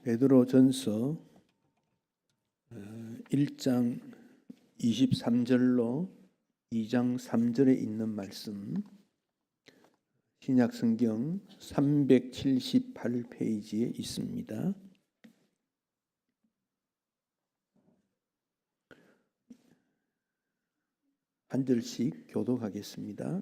베드로전서 1장 23절로 2장 3절에 있는 말씀, 신약성경 378페이지에 있습니다. 한 절씩 교독하겠습니다.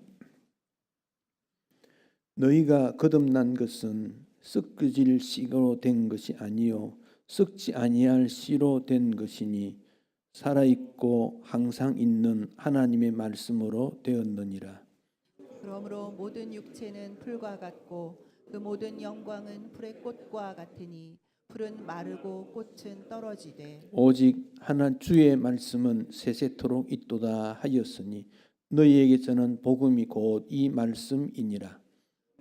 너희가 거듭난 것은 썩어질 씨로 된 것이 아니요 썩지 아니할 씨로 된 것이니 살아있고 항상 있는 하나님의 말씀으로 되었느니라. 그러므로 모든 육체는 풀과 같고 그 모든 영광은 풀의 꽃과 같으니 풀은 마르고 꽃은 떨어지되 오직 하나 주의 말씀은 세세토록 있도다 하였으니 너희에게 저는 복음이 곧 이 말씀이니라.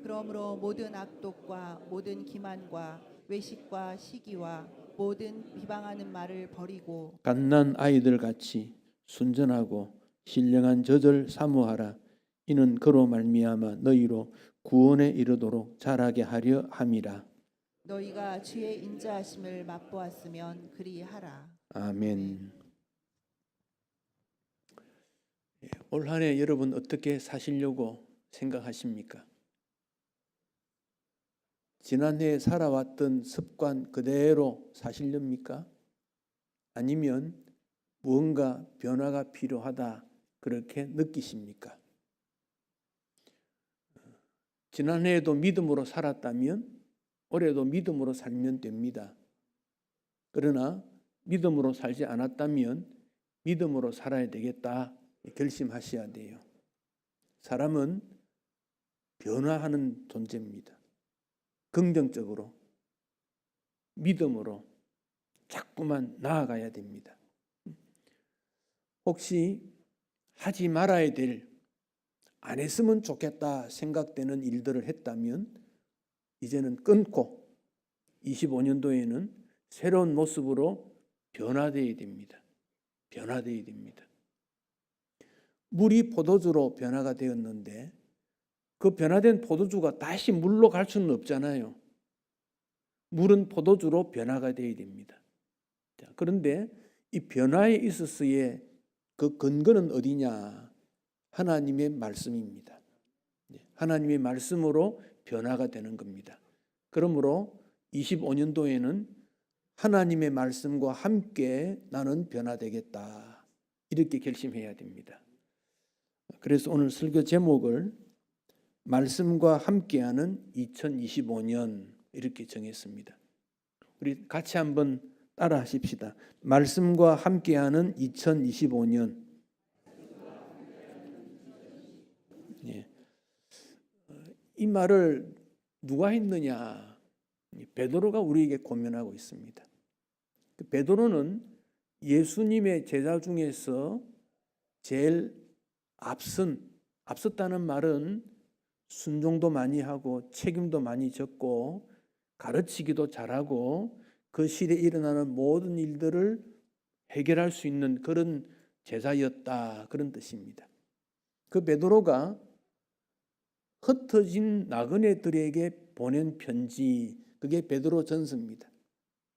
그러므로 모든 악독과 모든 기만과 외식과 시기와 모든 비방하는 말을 버리고 갓난 아이들 같이 순전하고 신령한 젖을 사모하라. 이는 그로 말미암아 너희로 구원에 이르도록 자라게 하려 함이라. 너희가 주의 인자하심을 맛보았으면 그리하라. 아멘. 올 한 해 여러분 어떻게 사시려고 생각하십니까? 지난해 살아왔던 습관 그대로 사시렵니까? 아니면 무언가 변화가 필요하다 그렇게 느끼십니까? 지난해에도 믿음으로 살았다면 올해도 믿음으로 살면 됩니다. 그러나 믿음으로 살지 않았다면 믿음으로 살아야 되겠다 결심하셔야 돼요. 사람은 변화하는 존재입니다. 긍정적으로 믿음으로 자꾸만 나아가야 됩니다. 혹시 하지 말아야 될, 안 했으면 좋겠다 생각되는 일들을 했다면 이제는 끊고 25년도에는 새로운 모습으로 변화되어야 됩니다. 변화되어야 됩니다. 물이 포도주로 변화가 되었는데 그 변화된 포도주가 다시 물로 갈 수는 없잖아요. 물은 포도주로 변화가 되어야 됩니다. 자, 그런데 이 변화에 있어서의 그 근거는 어디냐? 하나님의 말씀입니다. 하나님의 말씀으로 변화가 되는 겁니다. 그러므로 25년도에는 하나님의 말씀과 함께 나는 변화되겠다. 이렇게 결심해야 됩니다. 그래서 오늘 설교 제목을 말씀과 함께하는 2025년 이렇게 정했습니다. 우리 같이 한번 따라 하십시다. 말씀과 함께하는 2025년. 예. 이 말을 누가 했느냐? 베드로가 우리에게 권면하고 있습니다. 베드로는 예수님의 제자 중에서 제일 앞섰다는 말은 순종도 많이 하고 책임도 많이 졌고 가르치기도 잘하고 그 시대에 일어나는 모든 일들을 해결할 수 있는 그런 제자였다, 그런 뜻입니다. 그 베드로가 흩어진 나그네들에게 보낸 편지, 그게 베드로전서입니다.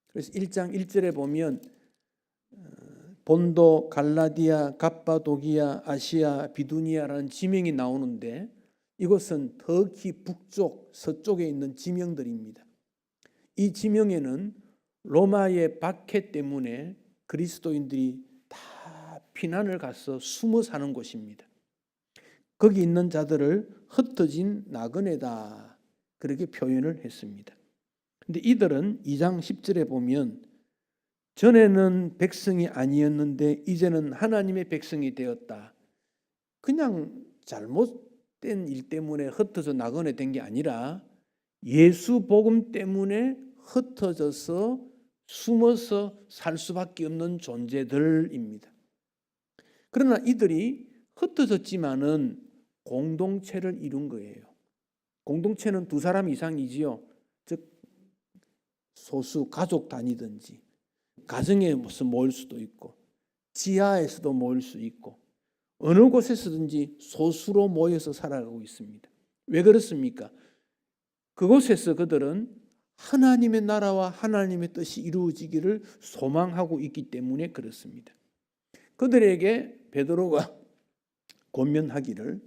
그래서 1장 1절에 보면 본도, 갈라디아, 갑바도기아, 아시아, 비두니아라는 지명이 나오는데 이것은 터키 북쪽, 서쪽에 있는 지명들입니다. 이 지명에는 로마의 박해 때문에 그리스도인들이 다 피난을 가서 숨어 사는 곳입니다. 거기 있는 자들을 흩어진 나그네다 그렇게 표현을 했습니다. 근데 이들은 2장 10절에 보면 전에는 백성이 아니었는데 이제는 하나님의 백성이 되었다. 그냥 잘못된 일 때문에 흩어져 나그네 된 게 아니라 예수 복음 때문에 흩어져서 숨어서 살 수밖에 없는 존재들입니다. 그러나 이들이 흩어졌지만은 공동체를 이룬 거예요. 공동체는 두 사람 이상이지요. 즉 소수 가족 단위든지 가정에 무슨 모일 수도 있고 지하에서도 모일 수 있고 어느 곳에서든지 소수로 모여서 살아가고 있습니다. 왜 그렇습니까? 그곳에서 그들은 하나님의 나라와 하나님의 뜻이 이루어지기를 소망하고 있기 때문에 그렇습니다. 그들에게 베드로가 권면하기를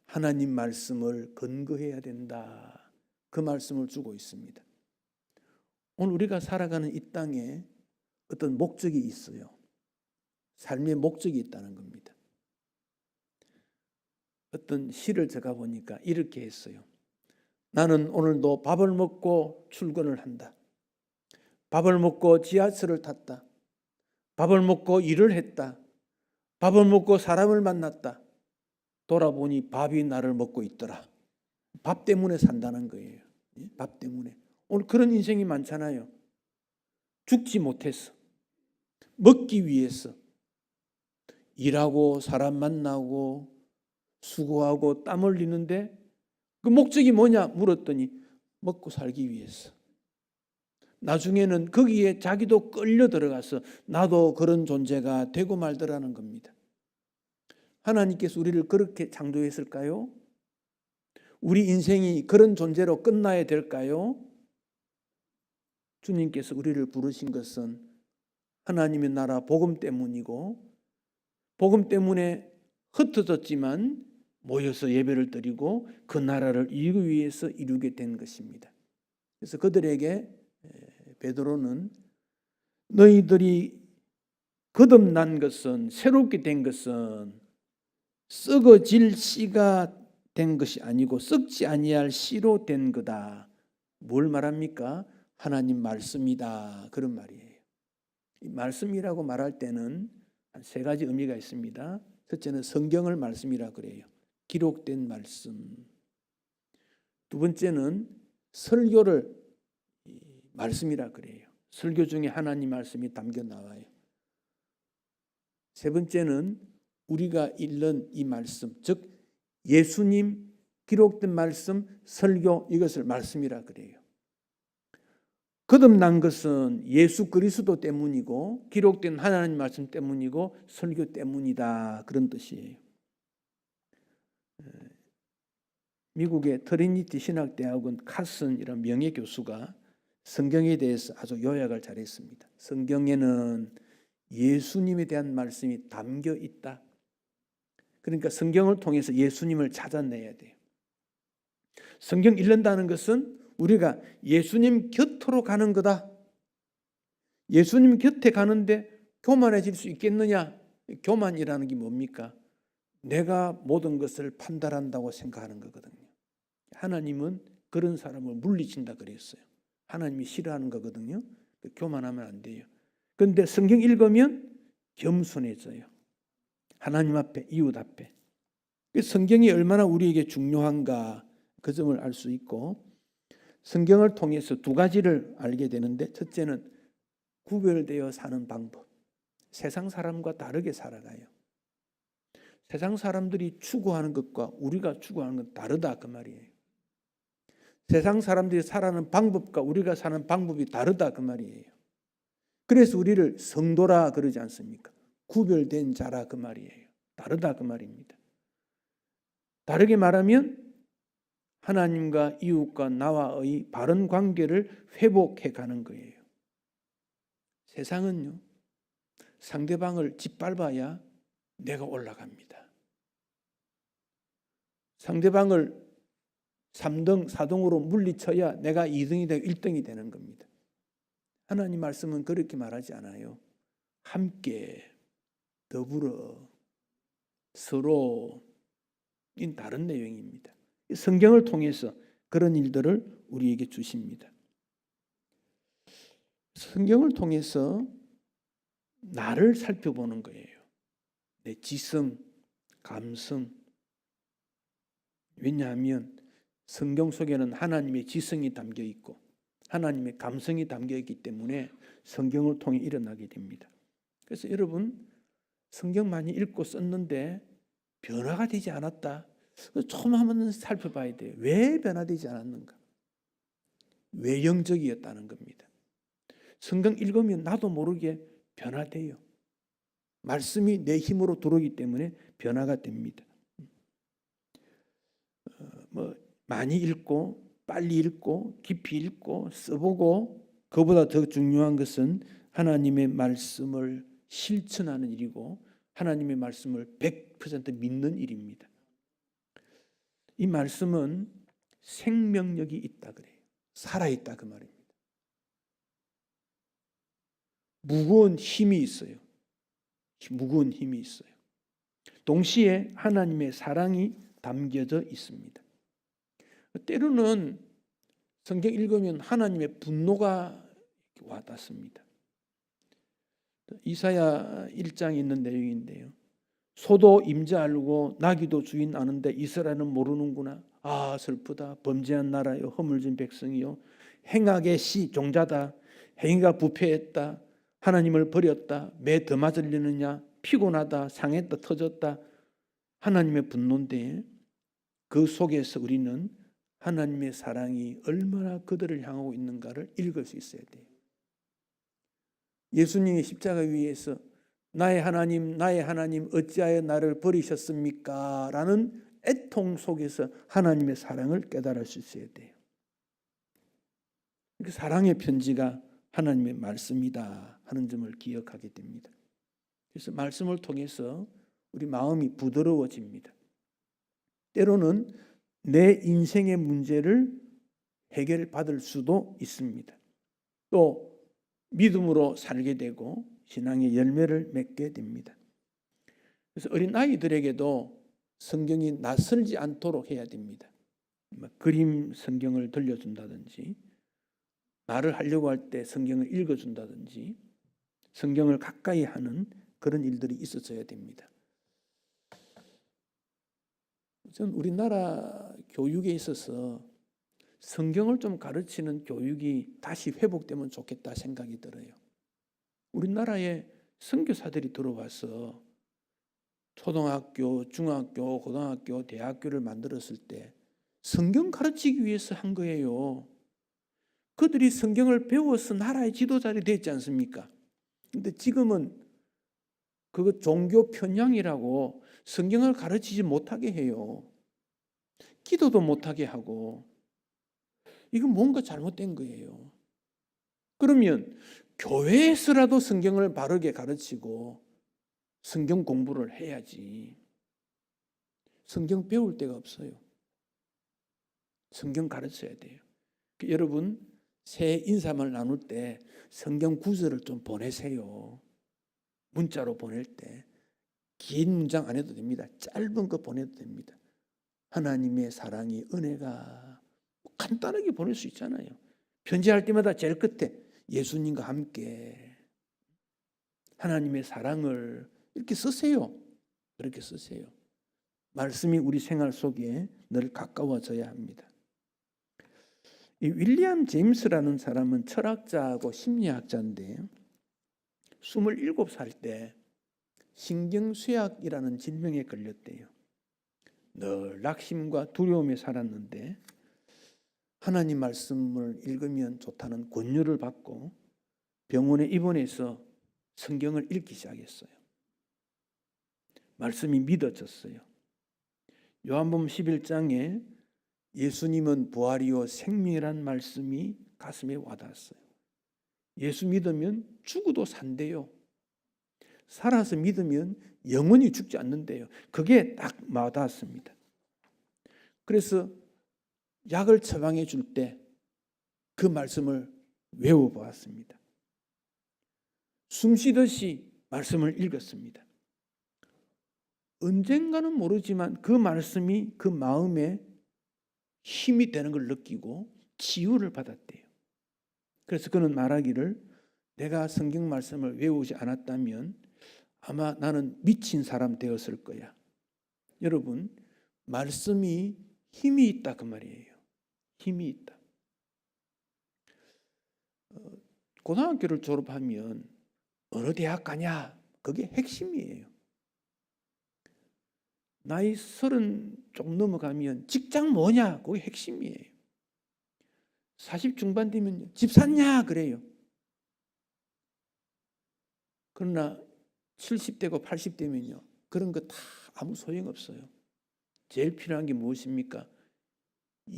하나님 말씀을 근거해야 된다. 그 말씀을 주고 있습니다. 오늘 우리가 살아가는 이 땅에 어떤 목적이 있어요. 삶의 목적이 있다는 겁니다. 어떤 시를 제가 보니까 이렇게 했어요. 나는 오늘도 밥을 먹고 출근을 한다. 밥을 먹고 지하철을 탔다. 밥을 먹고 일을 했다. 밥을 먹고 사람을 만났다. 돌아보니 밥이 나를 먹고 있더라. 밥 때문에 산다는 거예요. 밥 때문에. 오늘 그런 인생이 많잖아요. 죽지 못해서, 먹기 위해서 일하고 사람 만나고 수고하고 땀 흘리는데 그 목적이 뭐냐 물었더니 먹고 살기 위해서. 나중에는 거기에 자기도 끌려 들어가서 나도 그런 존재가 되고 말더라는 겁니다. 하나님께서 우리를 그렇게 창조했을까요? 우리 인생이 그런 존재로 끝나야 될까요? 주님께서 우리를 부르신 것은 하나님의 나라 복음 때문이고, 복음 때문에 흩어졌지만 모여서 예배를 드리고 그 나라를 이루기 위해서 이루게 된 것입니다. 그래서 그들에게 베드로는 너희들이 거듭난 것은, 새롭게 된 것은 썩어질 씨가 된 것이 아니고 썩지 아니할 씨로 된 거다. 뭘 말합니까? 하나님 말씀이다. 그런 말이에요. 이 말씀이라고 말할 때는 한 세 가지 의미가 있습니다. 첫째는 성경을 말씀이라 그래요. 기록된 말씀. 두 번째는 설교를 말씀이라 그래요. 설교 중에 하나님 말씀이 담겨 나와요. 세 번째는 우리가 읽는 이 말씀, 즉 예수님 기록된 말씀, 설교, 이것을 말씀이라 그래요. 거듭난 것은 예수 그리스도 때문이고 기록된 하나님 말씀 때문이고 설교 때문이다. 그런 뜻이에요. 미국의 트리니티 신학대학원 카슨이라는 명예교수가 성경에 대해서 아주 요약을 잘했습니다. 성경에는 예수님에 대한 말씀이 담겨 있다. 그러니까 성경을 통해서 예수님을 찾아내야 돼요. 성경 읽는다는 것은 우리가 예수님 곁으로 가는 거다. 예수님 곁에 가는데 교만해질 수 있겠느냐? 교만이라는 게 뭡니까? 내가 모든 것을 판단한다고 생각하는 거거든요. 하나님은 그런 사람을 물리친다 그랬어요. 하나님이 싫어하는 거거든요. 교만하면 안 돼요. 그런데 성경 읽으면 겸손해져요. 하나님 앞에, 이웃 앞에. 성경이 얼마나 우리에게 중요한가 그 점을 알 수 있고, 성경을 통해서 두 가지를 알게 되는데, 첫째는 구별되어 사는 방법. 세상 사람과 다르게 살아가요. 세상 사람들이 추구하는 것과 우리가 추구하는 건 다르다 그 말이에요. 세상 사람들이 살아가는 방법과 우리가 사는 방법이 다르다 그 말이에요. 그래서 우리를 성도라 그러지 않습니까? 구별된 자라 그 말이에요. 다르다 그 말입니다. 다르게 말하면 하나님과 이웃과 나와의 바른 관계를 회복해 가는 거예요. 세상은요, 상대방을 짓밟아야 내가 올라갑니다. 상대방을 3등, 4등으로 물리쳐야 내가 2등이 되고 1등이 되는 겁니다. 하나님 말씀은 그렇게 말하지 않아요. 함께, 더불어, 서로, 이 다른 내용입니다. 성경을 통해서 그런 일들을 우리에게 주십니다. 성경을 통해서 나를 살펴보는 거예요. 내 지성, 감성. 왜냐하면 성경 속에는 하나님의 지성이 담겨 있고 하나님의 감성이 담겨 있기 때문에 성경을 통해 일어나게 됩니다. 그래서 여러분, 성경 많이 읽고 썼는데 변화가 되지 않았다. 처음 한번 살펴봐야 돼요. 왜 변화되지 않았는가? 외형적이었다는 겁니다. 성경 읽으면 나도 모르게 변화돼요. 말씀이 내 힘으로 들어오기 때문에 변화가 됩니다. 많이 읽고 빨리 읽고 깊이 읽고 써보고, 그보다 더 중요한 것은 하나님의 말씀을 실천하는 일이고 하나님의 말씀을 100% 믿는 일입니다. 이 말씀은 생명력이 있다 그래요. 살아있다 그 말입니다. 무거운 힘이 있어요. 무거운 힘이 있어요. 동시에 하나님의 사랑이 담겨져 있습니다. 때로는 성경 읽으면 하나님의 분노가 와닿습니다. 이사야 1장에 있는 내용인데요. 소도 임자 알고 나귀도 주인 아는데 이스라엘은 모르는구나. 아 슬프다. 범죄한 나라요, 허물진 백성이요, 행악의 씨 종자다. 행위가 부패했다. 하나님을 버렸다. 매 더 맞으려느냐. 피곤하다. 상했다. 터졌다. 하나님의 분노인데, 그 속에서 우리는 하나님의 사랑이 얼마나 그들을 향하고 있는가를 읽을 수 있어야 돼요. 예수님이 십자가 위에서 나의 하나님 어찌하여 나를 버리셨습니까? 라는 애통 속에서 하나님의 사랑을 깨달을 수 있어야 돼요. 사랑의 편지가 하나님의 말씀이다 하는 점을 기억하게 됩니다. 그래서 말씀을 통해서 우리 마음이 부드러워집니다. 때로는 내 인생의 문제를 해결받을 수도 있습니다. 또 믿음으로 살게 되고 신앙의 열매를 맺게 됩니다. 그래서 어린 아이들에게도 성경이 낯설지 않도록 해야 됩니다. 그림 성경을 들려준다든지, 말을 하려고 할 때 성경을 읽어준다든지, 성경을 가까이 하는 그런 일들이 있어져야 됩니다. 저는 우리나라 교육에 있어서 성경을 좀 가르치는 교육이 다시 회복되면 좋겠다 생각이 들어요. 우리나라에 선교사들이 들어와서 초등학교, 중학교, 고등학교, 대학교를 만들었을 때 성경 가르치기 위해서 한 거예요. 그들이 성경을 배워서 나라의 지도자들이 됐지 않습니까? 근데 지금은 그거 종교 편향이라고 성경을 가르치지 못하게 해요. 기도도 못하게 하고. 이건 뭔가 잘못된 거예요. 그러면 교회에서라도 성경을 바르게 가르치고 성경 공부를 해야지. 성경 배울 데가 없어요. 성경 가르쳐야 돼요. 여러분 새해 인사말 나눌 때 성경 구절을 좀 보내세요. 문자로 보낼 때 긴 문장 안 해도 됩니다. 짧은 거 보내도 됩니다. 하나님의 사랑이, 은혜가 간단하게 보낼 수 있잖아요. 편지할 때마다 제일 끝에 예수님과 함께 하나님의 사랑을 이렇게 쓰세요. 그렇게 쓰세요. 말씀이 우리 생활 속에 늘 가까워져야 합니다. 이 윌리엄 제임스라는 사람은 철학자하고 심리학자인데 27살 때 신경쇠약이라는 질병에 걸렸대요. 늘 낙심과 두려움에 살았는데 하나님 말씀을 읽으면 좋다는 권유를 받고 병원에 입원해서 성경을 읽기 시작했어요. 말씀이 믿어졌어요. 요한복음 11장에 예수님은 부활이요 생명이란 말씀이 가슴에 와닿았어요. 예수 믿으면 죽어도 산대요. 살아서 믿으면 영원히 죽지 않는데요. 그게 딱 와닿았습니다. 그래서 약을 처방해 줄 때 그 말씀을 외워보았습니다. 숨쉬듯이 말씀을 읽었습니다. 언젠가는 모르지만 그 말씀이 그 마음에 힘이 되는 걸 느끼고 치유를 받았대요. 그래서 그는 말하기를 내가 성경 말씀을 외우지 않았다면 아마 나는 미친 사람 되었을 거야. 여러분, 말씀이 힘이 있다 그 말이에요. 힘이 있다. 고등학교를 졸업하면 어느 대학 가냐? 그게 핵심이에요. 나이 30 좀 넘어가면 직장 뭐냐? 그게 핵심이에요. 40 중반 되면 집 샀냐? 그래요. 그러나 70대고 80대면요. 그런 거 다 아무 소용없어요. 제일 필요한 게 무엇입니까?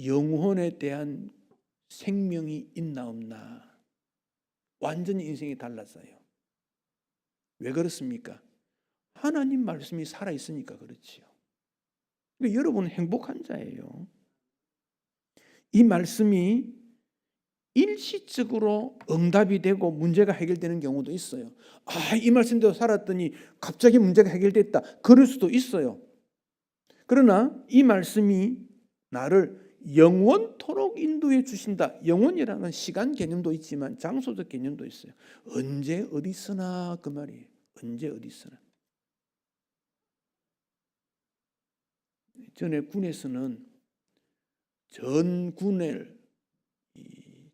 영혼에 대한 생명이 있나 없나 완전히 인생이 달랐어요. 왜 그렇습니까? 하나님 말씀이 살아있으니까 그렇지요. 그러니까 여러분은 행복한 자예요. 이 말씀이 일시적으로 응답이 되고 문제가 해결되는 경우도 있어요. 이 말씀대로 살았더니 갑자기 문제가 해결됐다. 그럴 수도 있어요. 그러나 이 말씀이 나를 영원토록 인도해 주신다. 영원이라는 시간 개념도 있지만 장소적 개념도 있어요. 언제 어디서나 그 말이에요. 언제 어디서나. 전에 군에서는 전군을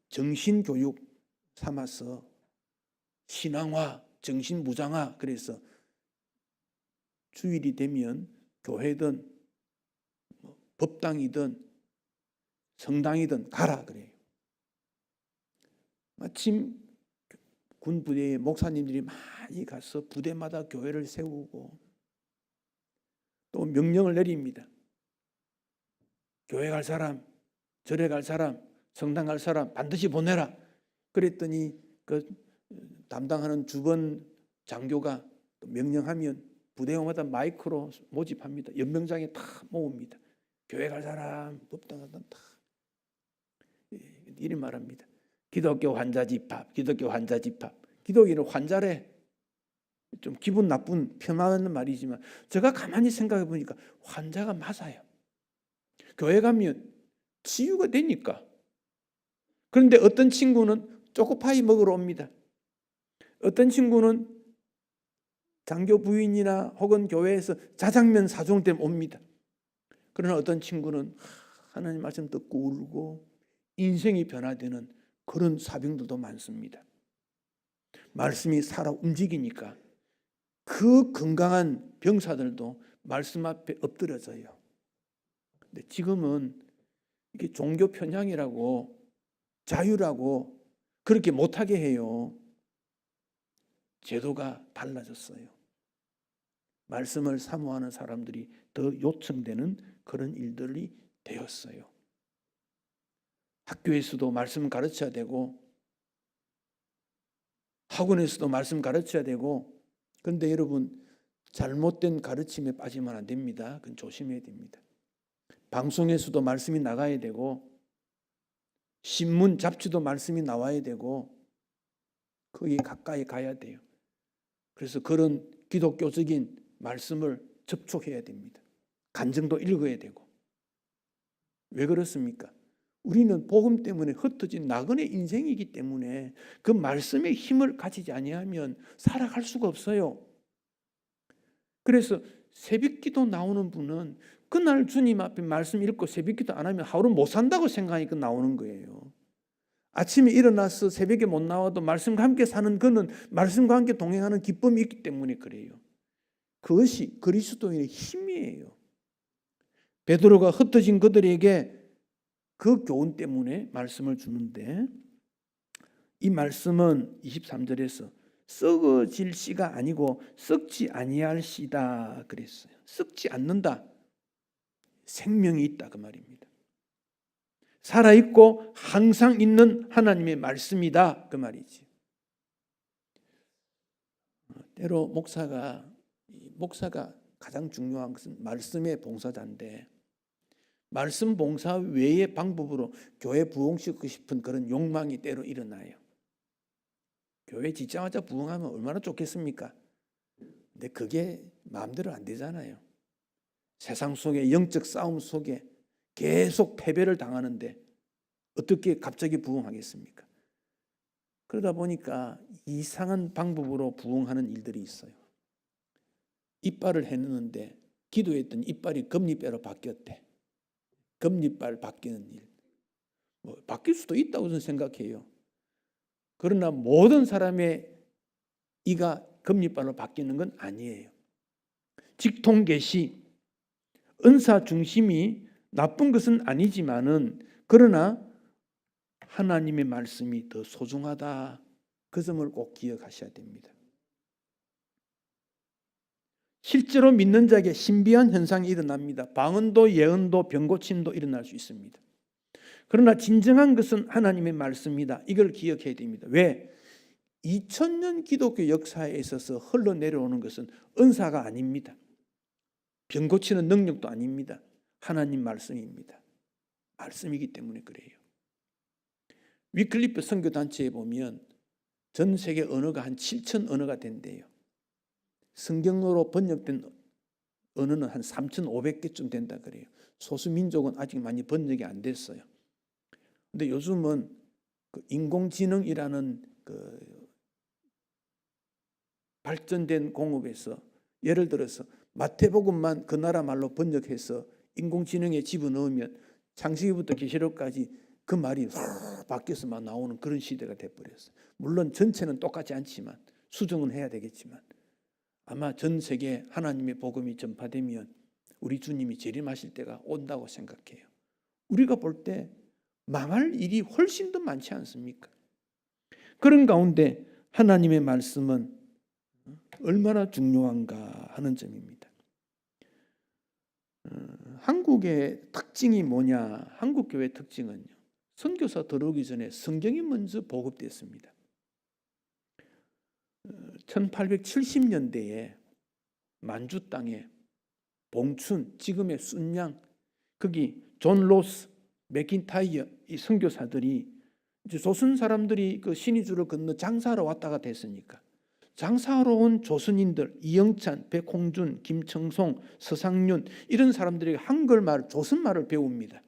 정신교육 삼아서 신앙화, 정신무장화, 그래서 주일이 되면 교회든 법당이든 성당이든 가라 그래요. 마침 군 부대에 목사님들이 많이 가서 부대마다 교회를 세우고 또 명령을 내립니다. 교회 갈 사람, 절에 갈 사람, 성당 갈 사람 반드시 보내라. 그랬더니 그 담당하는 주번 장교가 명령하면 부대마다 마이크로 모집합니다. 연명장에 다 모읍니다. 교회 갈 사람, 법당 갈 사람 다 이리 말합니다. 기독교 환자 집합, 기독교 환자 집합. 기독교는 환자래. 좀 기분 나쁜 폄하하는 말이지만 제가 가만히 생각해 보니까 환자가 맞아요. 교회 가면 치유가 되니까. 그런데 어떤 친구는 초코파이 먹으러 옵니다. 어떤 친구는 장교 부인이나 혹은 교회에서 자장면 사주는 때문에 옵니다. 그러나 어떤 친구는 하나님 말씀 듣고 울고 인생이 변화되는 그런 사병들도 많습니다. 말씀이 살아 움직이니까 그 건강한 병사들도 말씀 앞에 엎드려져요. 근데 지금은 이게 종교 편향이라고 자유라고 그렇게 못하게 해요. 제도가 달라졌어요. 말씀을 사모하는 사람들이 더 요청되는 그런 일들이 되었어요. 학교에서도 말씀 가르쳐야 되고 학원에서도 말씀 가르쳐야 되고 그런데 여러분 잘못된 가르침에 빠지면 안 됩니다. 그건 조심해야 됩니다. 방송에서도 말씀이 나가야 되고 신문, 잡지도 말씀이 나와야 되고 거기에 가까이 가야 돼요. 그래서 그런 기독교적인 말씀을 접촉해야 됩니다. 간증도 읽어야 되고. 왜 그렇습니까? 우리는 복음 때문에 흩어진 나그네 인생이기 때문에 그 말씀의 힘을 가지지 아니하면 살아갈 수가 없어요. 그래서 새벽기도 나오는 분은 그날 주님 앞에 말씀 읽고 새벽기도 안 하면 하루 못 산다고 생각하니까 나오는 거예요. 아침에 일어나서 새벽에 못 나와도 말씀과 함께 사는 그는 말씀과 함께 동행하는 기쁨이 있기 때문에 그래요. 그것이 그리스도인의 힘이에요. 베드로가 흩어진 그들에게 그 교훈 때문에 말씀을 주는데 이 말씀은 23절에서 썩어질 씨가 아니고 썩지 아니할 씨다 그랬어요. 썩지 않는다. 생명이 있다 그 말입니다. 살아있고 항상 있는 하나님의 말씀이다 그 말이지. 때로 목사가 가장 중요한 것은 말씀의 봉사자인데 말씀 봉사 외의 방법으로 교회 부흥시키고 싶은 그런 욕망이 때로 일어나요. 교회 짓자마자 부흥하면 얼마나 좋겠습니까? 근데 그게 마음대로 안 되잖아요. 세상 속에 영적 싸움 속에 계속 패배를 당하는데 어떻게 갑자기 부흥하겠습니까? 그러다 보니까 이상한 방법으로 부흥하는 일들이 있어요. 이빨을 해놓는데 기도했더니 이빨이 금리뼈로 바뀌었대. 금리빨 바뀌는 일. 바뀔 수도 있다고 저는 생각해요. 그러나 모든 사람의 이가 금리빨로 바뀌는 건 아니에요. 직통계시, 은사 중심이 나쁜 것은 아니지만은 그러나 하나님의 말씀이 더 소중하다. 그 점을 꼭 기억하셔야 됩니다. 실제로 믿는 자에게 신비한 현상이 일어납니다. 방언도 예언도 병고침도 일어날 수 있습니다. 그러나 진정한 것은 하나님의 말씀이다. 이걸 기억해야 됩니다. 왜? 2000년 기독교 역사에 있어서 흘러내려오는 것은 은사가 아닙니다. 병 고치는 능력도 아닙니다. 하나님 말씀입니다. 말씀이기 때문에 그래요. 위클리프 선교단체에 보면 전 세계 언어가 한 7,000 언어가 된대요. 성경으로 번역된 언어는 한 3,500개쯤 된다 그래요. 소수민족은 아직 많이 번역이 안 됐어요. 근데 요즘은 그 인공지능이라는 그 발전된 공업에서 예를 들어서 마태복음만 그 나라 말로 번역해서 인공지능에 집어넣으면 창세기부터 계시록까지 그 말이 바뀌어서 막 나오는 그런 시대가 돼버렸어요. 물론 전체는 똑같지 않지만 수정은 해야 되겠지만 아마 전 세계에 하나님의 복음이 전파되면 우리 주님이 재림하실 때가 온다고 생각해요. 우리가 볼 때 망할 일이 훨씬 더 많지 않습니까? 그런 가운데 하나님의 말씀은 얼마나 중요한가 하는 점입니다. 한국의 특징이 뭐냐? 한국 교회의 특징은요. 선교사 들어오기 전에 성경이 먼저 보급됐습니다. 1870년대에 만주 땅에 봉춘, 지금의 순양, 거기 존 로스, 맥킨타이어 이 선교사들이 이제 조선 사람들이 그 신의주를 건너 장사하러 왔다가 됐으니까 장사하러 온 조선인들 이영찬, 백홍준, 김청송, 서상윤 이런 사람들이 한글말, 조선말을 배웁니다.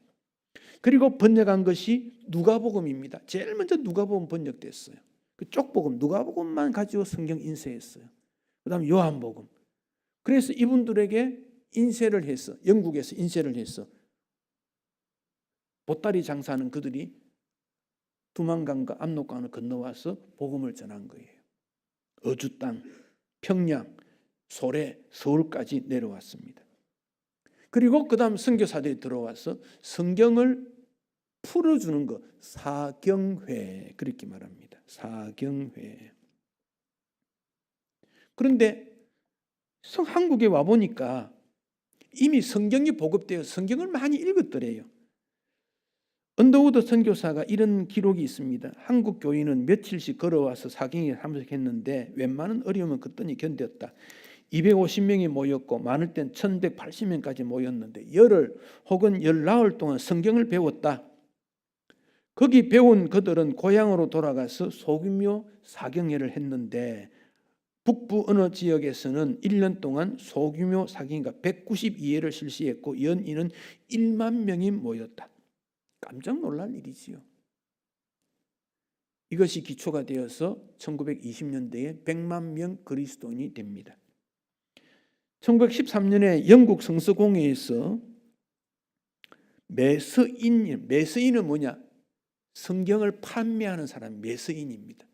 그리고 번역한 것이 누가복음입니다. 제일 먼저 누가복음 번역됐어요. 그 쪽복음, 누가복음만 가지고 성경 인쇄했어요. 그 다음에 요한복음. 그래서 이분들에게 인쇄를 해서 영국에서 인쇄를 해서 보따리 장사하는 그들이 두만강과 압록강을 건너와서 복음을 전한 거예요. 어주 땅, 평양, 소래, 서울까지 내려왔습니다. 그리고 그 다음 선교사들이 들어와서 성경을 풀어주는 것, 사경회 그렇게 말합니다. 사경회. 그런데 한국에 와보니까 이미 성경이 보급되어 성경을 많이 읽었더래요. 언더우드 선교사가 이런 기록이 있습니다. 한국 교인은 며칠씩 걸어와서 사경에 참석했는데 웬만한 어려움은 그더니 견뎠다. 250명이 모였고 많을 땐 1180명까지 모였는데 열흘 혹은 열나흘 동안 성경을 배웠다. 거기 배운 그들은 고향으로 돌아가서 소규모 사경회를 했는데 북부 어느 지역에서는 1년 동안 소규모 사경회가 192회를 실시했고 연인은 1만 명이 모였다. 깜짝 놀랄 일이지요. 이것이 기초가 되어서 1920년대에 100만 명 그리스도인이 됩니다. 1913년에 영국 성서공회에서 매서인은 뭐냐? 성경을 판매하는 사람 매서인입니다.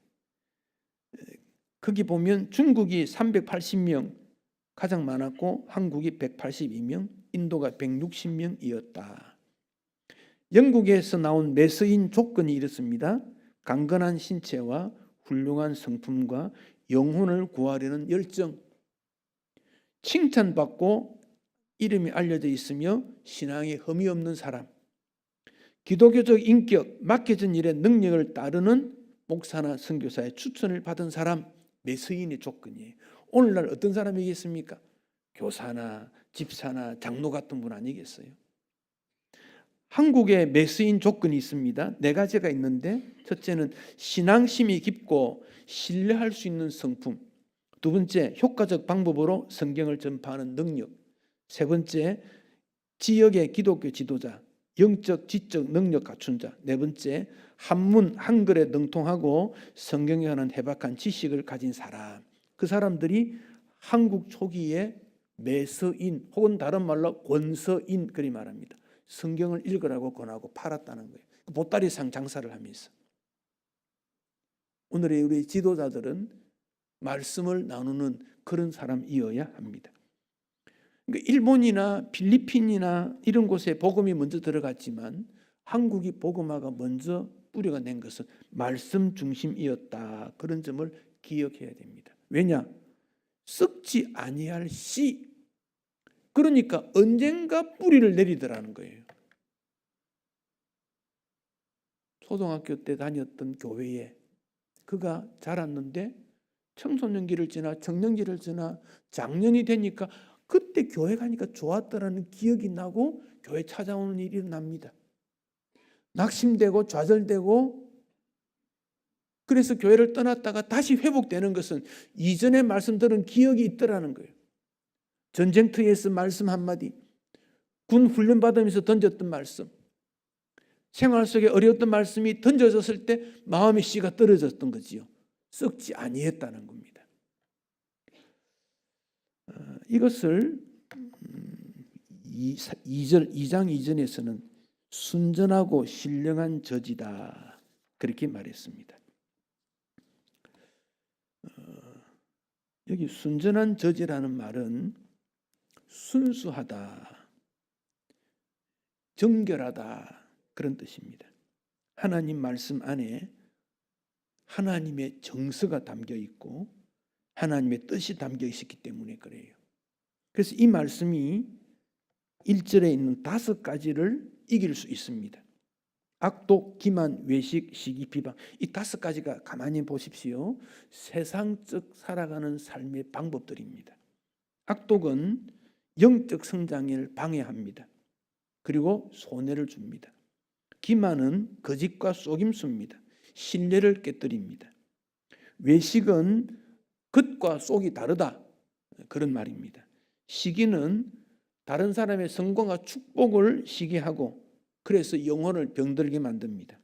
거기 보면 중국이 380명 가장 많았고 한국이 182명, 인도가 160명이었다. 영국에서 나온 매서인 조건이 이렇습니다. 강건한 신체와 훌륭한 성품과 영혼을 구하려는 열정, 칭찬받고 이름이 알려져 있으며 신앙에 흠이 없는 사람, 기독교적 인격, 맡겨진 일의 능력을 따르는 목사나 선교사의 추천을 받은 사람, 매서인의 조건이에요. 오늘날 어떤 사람이겠습니까? 교사나 집사나 장로 같은 분 아니겠어요? 한국에 매서인 조건이 있습니다. 4가지가 있는데 첫째는 신앙심이 깊고 신뢰할 수 있는 성품, 두 번째 효과적 방법으로 성경을 전파하는 능력, 세 번째 지역의 기독교 지도자, 영적 지적 능력 갖춘 자, 네 번째 한문 한글에 능통하고 성경에 관한 해박한 지식을 가진 사람. 그 사람들이 한국 초기에 매서인 혹은 다른 말로 권서인 그리 말합니다. 성경을 읽으라고 권하고 팔았다는 거예요. 보따리상 장사를 하면서. 오늘의 우리 지도자들은 말씀을 나누는 그런 사람이어야 합니다. 그러니까 일본이나 필리핀이나 이런 곳에 복음이 먼저 들어갔지만 한국이 복음화가 먼저 뿌려가 낸 것은 말씀 중심이었다. 그런 점을 기억해야 됩니다. 왜냐? 썩지 아니할 씨. 그러니까 언젠가 뿌리를 내리더라는 거예요. 초등학교 때 다녔던 교회에 그가 자랐는데 청소년기를 지나 청년기를 지나 장년이 되니까 그때 교회 가니까 좋았더라는 기억이 나고 교회 찾아오는 일이 일어납니다. 낙심되고 좌절되고 그래서 교회를 떠났다가 다시 회복되는 것은 이전에 말씀 들은 기억이 있더라는 거예요. 전쟁터에서 말씀 한마디, 군 훈련 받으면서 던졌던 말씀, 생활 속에 어려웠던 말씀이 던져졌을 때 마음의 씨가 떨어졌던 거지요. 썩지 아니했다는 겁니다. 이것을 2장 이전에서는 순전하고 신령한 저지다 그렇게 말했습니다. 여기 순전한 저지라는 말은 순수하다, 정결하다 그런 뜻입니다. 하나님 말씀 안에 하나님의 정서가 담겨 있고 하나님의 뜻이 담겨 있었기 때문에 그래요. 그래서 이 말씀이 1절에 있는 5가지를 이길 수 있습니다. 악독, 기만, 외식, 시기, 비방, 이 5가지가 가만히 보십시오. 세상적 살아가는 삶의 방법들입니다. 악독은 영적 성장을 방해합니다. 그리고 손해를 줍니다. 기만은 거짓과 속임수입니다. 신뢰를 깨뜨립니다. 외식은 겉과 속이 다르다 그런 말입니다. 시기는 다른 사람의 성공과 축복을 시기하고 그래서 영혼을 병들게 만듭니다.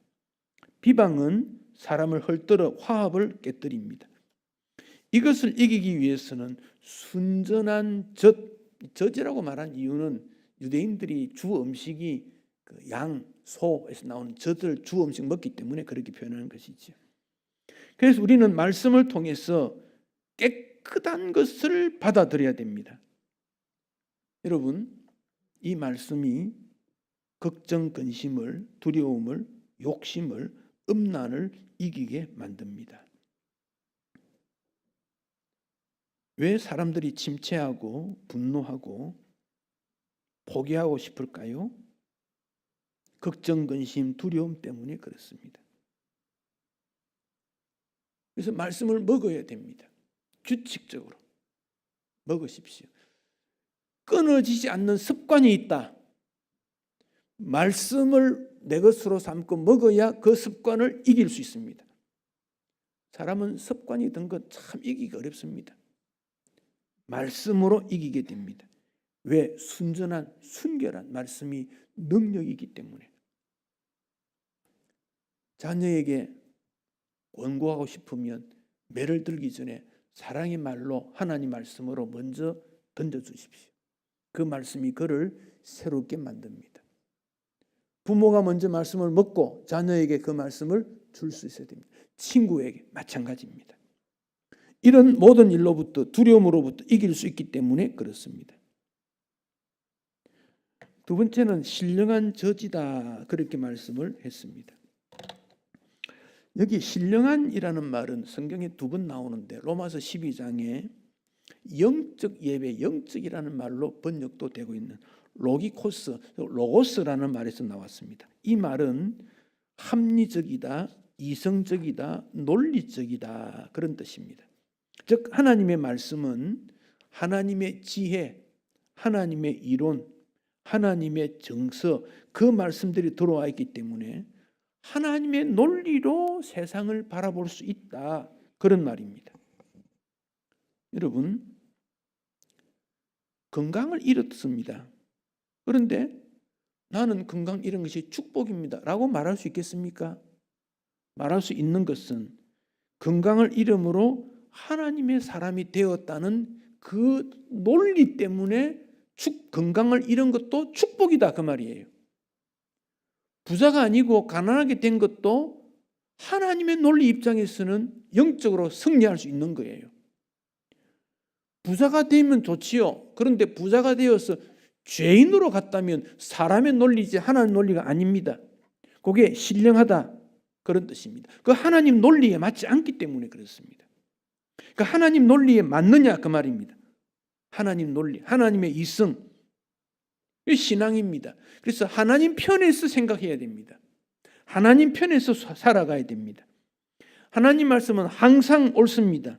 비방은 사람을 헐뜯어 화합을 깨뜨립니다. 이것을 이기기 위해서는 순전한 젖이라고 말한 이유는 유대인들이 주 음식이 양, 소에서 나오는 젖을 주 음식 먹기 때문에 그렇게 표현하는 것이죠. 그래서 우리는 말씀을 통해서 깨끗한 것을 받아들여야 됩니다. 여러분, 이 말씀이 걱정, 근심을, 두려움을, 욕심을, 음란을 이기게 만듭니다. 왜 사람들이 침체하고 분노하고 포기하고 싶을까요? 걱정, 근심, 두려움 때문에 그렇습니다. 그래서 말씀을 먹어야 됩니다. 규칙적으로 먹으십시오. 끊어지지 않는 습관이 있다. 말씀을 내 것으로 삼고 먹어야 그 습관을 이길 수 있습니다. 사람은 습관이 든 것 참 이기기 어렵습니다. 말씀으로 이기게 됩니다. 왜? 순전한 순결한 말씀이 능력이기 때문에. 자녀에게 권고하고 싶으면 매를 들기 전에 사랑의 말로 하나님 말씀으로 먼저 던져주십시오. 그 말씀이 그를 새롭게 만듭니다. 부모가 먼저 말씀을 먹고 자녀에게 그 말씀을 줄 수 있어야 됩니다. 친구에게 마찬가지입니다. 이런 모든 일로부터 두려움으로부터 이길 수 있기 때문에 그렇습니다. 두 번째는 신령한 저지다 그렇게 말씀을 했습니다. 여기 신령한이라는 말은 성경에 2번 나오는데 로마서 12장에 영적 예배, 영적이라는 말로 번역도 되고 있는 로기코스, 로고스라는 말에서 나왔습니다. 이 말은 합리적이다, 이성적이다, 논리적이다 그런 뜻입니다. 즉 하나님의 말씀은 하나님의 지혜, 하나님의 이론, 하나님의 정서 그 말씀들이 들어와 있기 때문에 하나님의 논리로 세상을 바라볼 수 있다 그런 말입니다. 여러분, 건강을 잃었습니다. 그런데 나는 건강 잃은 것이 축복입니다 라고 말할 수 있겠습니까? 말할 수 있는 것은 건강을 잃음으로 하나님의 사람이 되었다는 그 논리 때문에 건강을 잃은 것도 축복이다 그 말이에요. 부자가 아니고 가난하게 된 것도 하나님의 논리 입장에서는 영적으로 승리할 수 있는 거예요. 부자가 되면 좋지요. 그런데 부자가 되어서 죄인으로 갔다면 사람의 논리지 하나님의 논리가 아닙니다. 그게 신령하다 그런 뜻입니다. 그 하나님 논리에 맞지 않기 때문에 그렇습니다. 그 하나님 논리에 맞느냐 그 말입니다. 하나님 논리, 하나님의 이성, 이 신앙입니다. 그래서 하나님 편에서 생각해야 됩니다. 하나님 편에서 살아가야 됩니다. 하나님 말씀은 항상 옳습니다.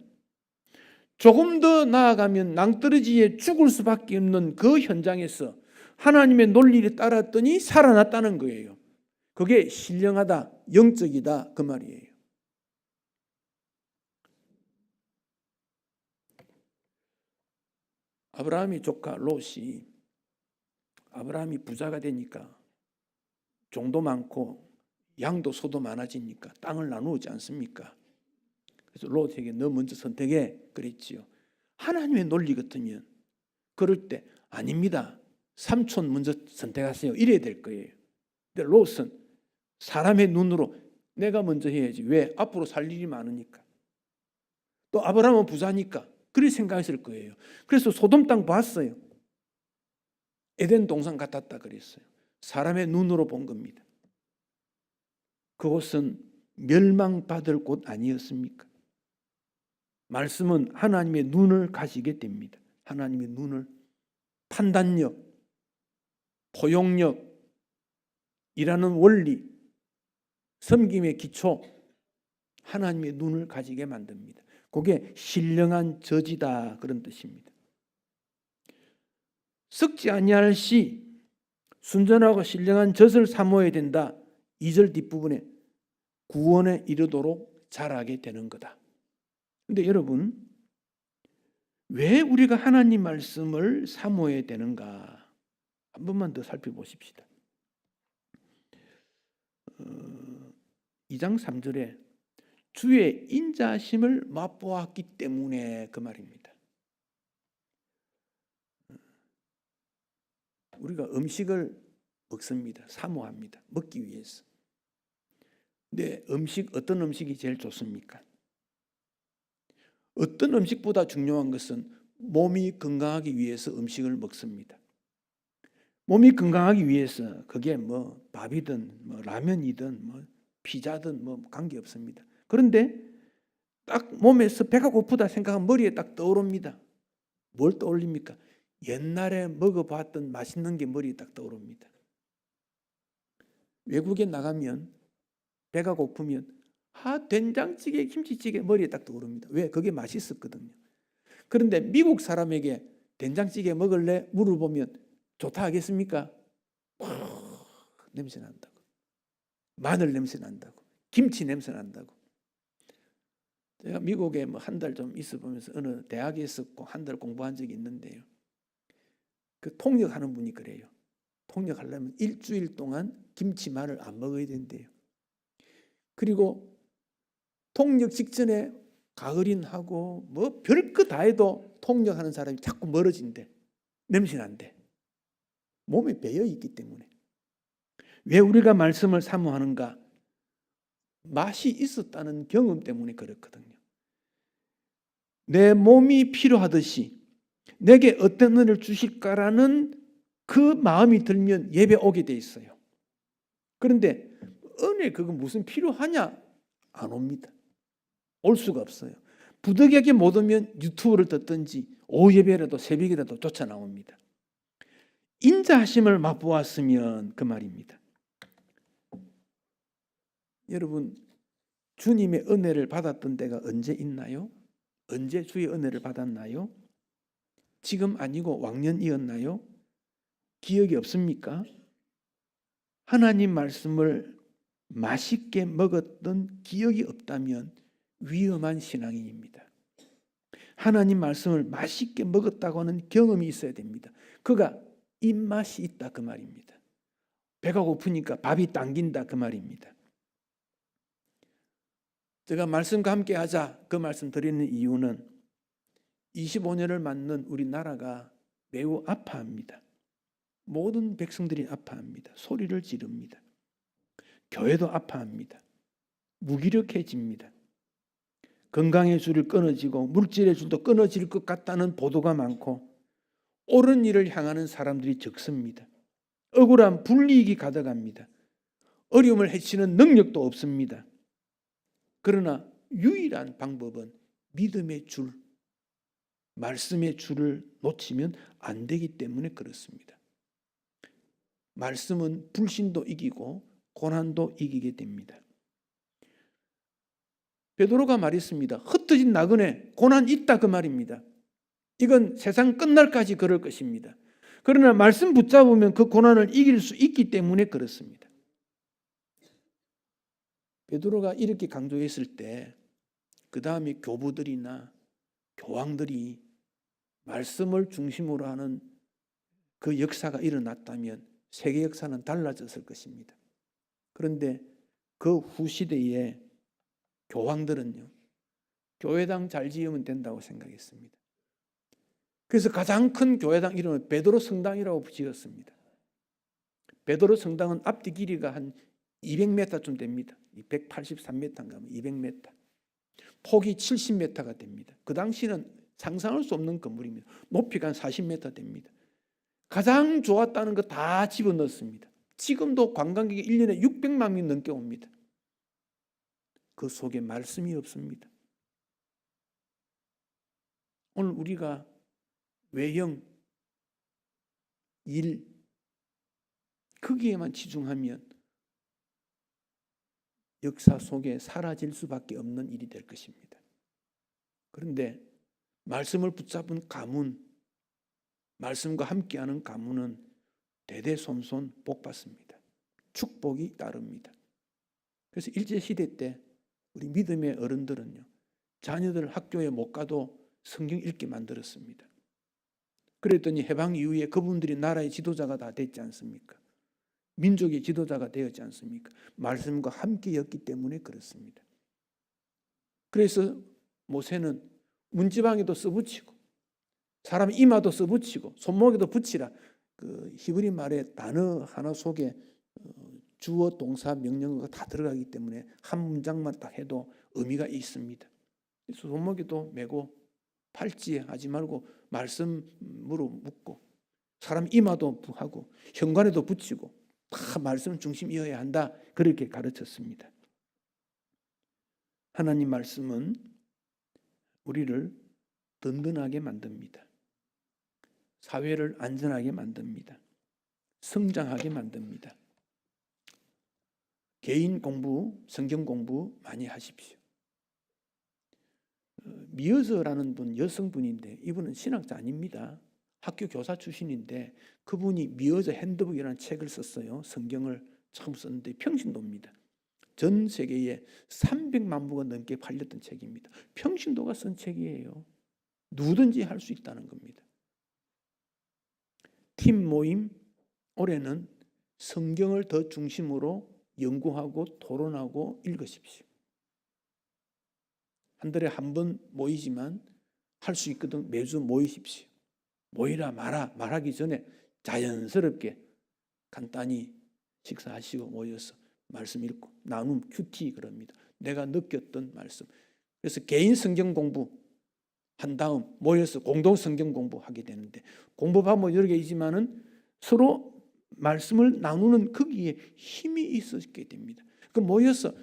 조금 더 나아가면 낭떠러지에 죽을 수밖에 없는 그 현장에서 하나님의 논리를 따랐더니 살아났다는 거예요. 그게 신령하다, 영적이다 그 말이에요. 아브라함의 조카 롯이 아브라함이 부자가 되니까 종도 많고 양도 소도 많아지니까 땅을 나누지 않습니까? 그래서 롯에게 너 먼저 선택해 그랬지요. 하나님의 논리 같으면 그럴 때 아닙니다. 삼촌 먼저 선택하세요. 이래야 될 거예요. 근데 롯은 사람의 눈으로 내가 먼저 해야지. 왜? 앞으로 살 일이 많으니까. 또 아브라함은 부자니까 그렇게 생각했을 거예요. 그래서 소돔 땅 봤어요. 에덴 동산 같았다 그랬어요. 사람의 눈으로 본 겁니다. 그곳은 멸망받을 곳 아니었습니까? 말씀은 하나님의 눈을 가지게 됩니다. 하나님의 눈을, 판단력, 포용력, 이라는 원리, 섬김의 기초, 하나님의 눈을 가지게 만듭니다. 그게 신령한 저지다 그런 뜻입니다. 썩지 아니할 시 순전하고 신령한 젖을 사모해야 된다. 2절 뒷부분에 구원에 이르도록 자라게 되는 거다. 그런데 여러분, 왜 우리가 하나님 말씀을 사모해야 되는가? 한 번만 더 살펴보십시다. 2장 3절에 주의 인자심을 맛보았기 때문에 그 말입니다. 우리가 음식을 먹습니다. 사모합니다. 먹기 위해서. 근데 어떤 음식이 제일 좋습니까? 어떤 음식보다 중요한 것은 몸이 건강하기 위해서 음식을 먹습니다. 몸이 건강하기 위해서 그게 뭐 밥이든 뭐 라면이든 뭐 피자든 뭐 관계없습니다. 그런데 딱 몸에서 배가 고프다 생각하면 머리에 딱 떠오릅니다. 뭘 떠올립니까? 옛날에 먹어봤던 맛있는 게 머리에 딱 떠오릅니다. 외국에 나가면 배가 고프면 된장찌개, 김치찌개 머리에 딱 떠오릅니다. 왜? 그게 맛있었거든요. 그런데 미국 사람에게 된장찌개 먹을래? 물어보면 좋다 하겠습니까? 냄새 난다고. 마늘 냄새 난다고. 김치 냄새 난다고. 제가 미국에 뭐 한 달 좀 있어 보면서 어느 대학에 있었고 한 달 공부한 적이 있는데요. 그 통역하는 분이 그래요. 통역하려면 일주일 동안 김치, 마늘 안 먹어야 된대요. 그리고 통역 직전에 가을인하고 뭐 별거 다 해도 통역하는 사람이 자꾸 멀어진대. 냄새 난대. 몸에 배어 있기 때문에. 왜 우리가 말씀을 사모하는가? 맛이 있었다는 경험 때문에 그렇거든요. 내 몸이 필요하듯이 내게 어떤 은혜를 주실까라는 그 마음이 들면 예배 오게 돼 있어요. 그런데 은혜 그거 무슨 필요하냐? 안 옵니다. 올 수가 없어요. 부득이하게 못 오면 유튜브를 듣든지 오후 예배라도 새벽이라도 쫓아 나옵니다. 인자하심을 맛보았으면 그 말입니다. 여러분, 주님의 은혜를 받았던 때가 언제 있나요? 언제 주의 은혜를 받았나요? 지금 아니고 왕년이었나요? 기억이 없습니까? 하나님 말씀을 맛있게 먹었던 기억이 없다면 위험한 신앙인입니다. 하나님 말씀을 맛있게 먹었다고 하는 경험이 있어야 됩니다. 그가 입맛이 있다 그 말입니다. 배가 고프니까 밥이 당긴다 그 말입니다. 제가 말씀과 함께 하자 그 말씀 드리는 이유는 25년을 맞는 우리나라가 매우 아파합니다. 모든 백성들이 아파합니다. 소리를 지릅니다. 교회도 아파합니다. 무기력해집니다. 건강의 줄이 끊어지고 물질의 줄도 끊어질 것 같다는 보도가 많고 옳은 일을 향하는 사람들이 적습니다. 억울한 불이익이 가득합니다. 어려움을 해치는 능력도 없습니다. 그러나 유일한 방법은 믿음의 줄, 말씀의 줄을 놓치면 안 되기 때문에 그렇습니다. 말씀은 불신도 이기고 고난도 이기게 됩니다. 베드로가 말했습니다. 흩어진 나그네 고난 있다 그 말입니다. 이건 세상 끝날까지 그럴 것입니다. 그러나 말씀 붙잡으면 그 고난을 이길 수 있기 때문에 그렇습니다. 베드로가 이렇게 강조했을 때 그 다음에 교부들이나 교황들이 말씀을 중심으로 하는 그 역사가 일어났다면 세계 역사는 달라졌을 것입니다. 그런데 그 후시대에 교황들은요, 교회당 잘 지으면 된다고 생각했습니다. 그래서 가장 큰 교회당 이름을 베드로 성당이라고 지었습니다. 베드로 성당은 앞뒤 길이가 한 200m쯤 됩니다. 183m인가 200m. 폭이 70m가 됩니다. 그 당시는 상상할 수 없는 건물입니다. 높이가 한 40m 됩니다. 가장 좋았다는 거 다 집어넣었습니다. 지금도 관광객이 1년에 600만 명 넘게 옵니다. 그 속에 말씀이 없습니다. 오늘 우리가 외형, 일, 거기에만 치중하면 역사 속에 사라질 수밖에 없는 일이 될 것입니다. 그런데 말씀을 붙잡은 가문, 말씀과 함께하는 가문은 대대손손 복받습니다. 축복이 따릅니다. 그래서 일제시대 때 우리 믿음의 어른들은요, 자녀들 학교에 못 가도 성경 읽게 만들었습니다. 그랬더니 해방 이후에 그분들이 나라의 지도자가 다 됐지 않습니까? 민족의 지도자가 되었지 않습니까? 말씀과 함께였기 때문에 그렇습니다. 그래서 모세는 문지방에도 써붙이고 사람 이마도 써붙이고 손목에도 붙이라. 그 히브리 말의 단어 하나 속에 주어, 동사, 명령어가 다 들어가기 때문에 한 문장만 딱 해도 의미가 있습니다. 그래서 손목에도 메고 팔찌에 하지 말고 말씀으로 묶고 사람 이마도 하고 현관에도 붙이고 다 말씀 중심이어야 한다. 그렇게 가르쳤습니다. 하나님 말씀은 우리를 든든하게 만듭니다. 사회를 안전하게 만듭니다. 성장하게 만듭니다. 개인 공부, 성경 공부 많이 하십시오. 미어서라는 분, 여성분인데 이분은 신학자 아닙니다. 학교 교사 출신인데 그분이 미어서 핸드북이라는 책을 썼어요. 성경을 처음 썼는데 평신도입니다. 전 세계에 300만 부가 넘게 팔렸던 책입니다. 평신도가 쓴 책이에요. 누구든지 할 수 있다는 겁니다. 팀 모임, 올해는 성경을 더 중심으로 연구하고 토론하고 읽으십시오. 한 달에 한 번 모이지만 할 수 있거든 매주 모이십시오. 모이라 말하기 전에 자연스럽게 간단히 식사하시고 모여서 말씀 읽고 나눔 큐티 그럽니다. 내가 느꼈던 말씀. 그래서 개인 성경 공부 한 다음 모여서 공동 성경 공부하게 되는데 공부하면 여러 개 있지만은 서로 말씀을 나누는 거기에 힘이 있었게 됩니다. 그 모여서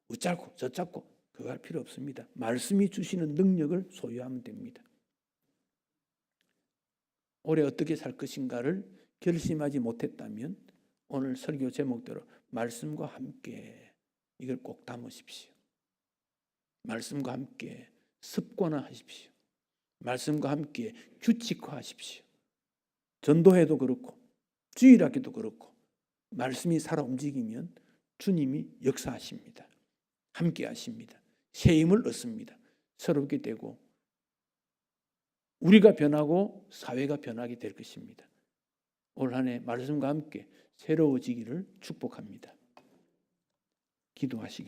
어쩌고 저쩌고 그거 할 필요 없습니다. 말씀이 주시는 능력을 소유하면 됩니다. 올해 어떻게 살 것인가를 결심하지 못했다면 오늘 설교 제목대로 말씀과 함께 이걸 꼭 담으십시오. 말씀과 함께 습관화하십시오. 말씀과 함께 규칙화하십시오. 전도회도 그렇고 주일학교도 그렇고 말씀이 살아 움직이면 주님이 역사하십니다. 함께 하십니다. 새 힘을 얻습니다. 새롭게 되고 우리가 변하고 사회가 변하게 될 것입니다. 올 한 해 말씀과 함께 새로워지기를 축복합니다. 기도하시겠습니다.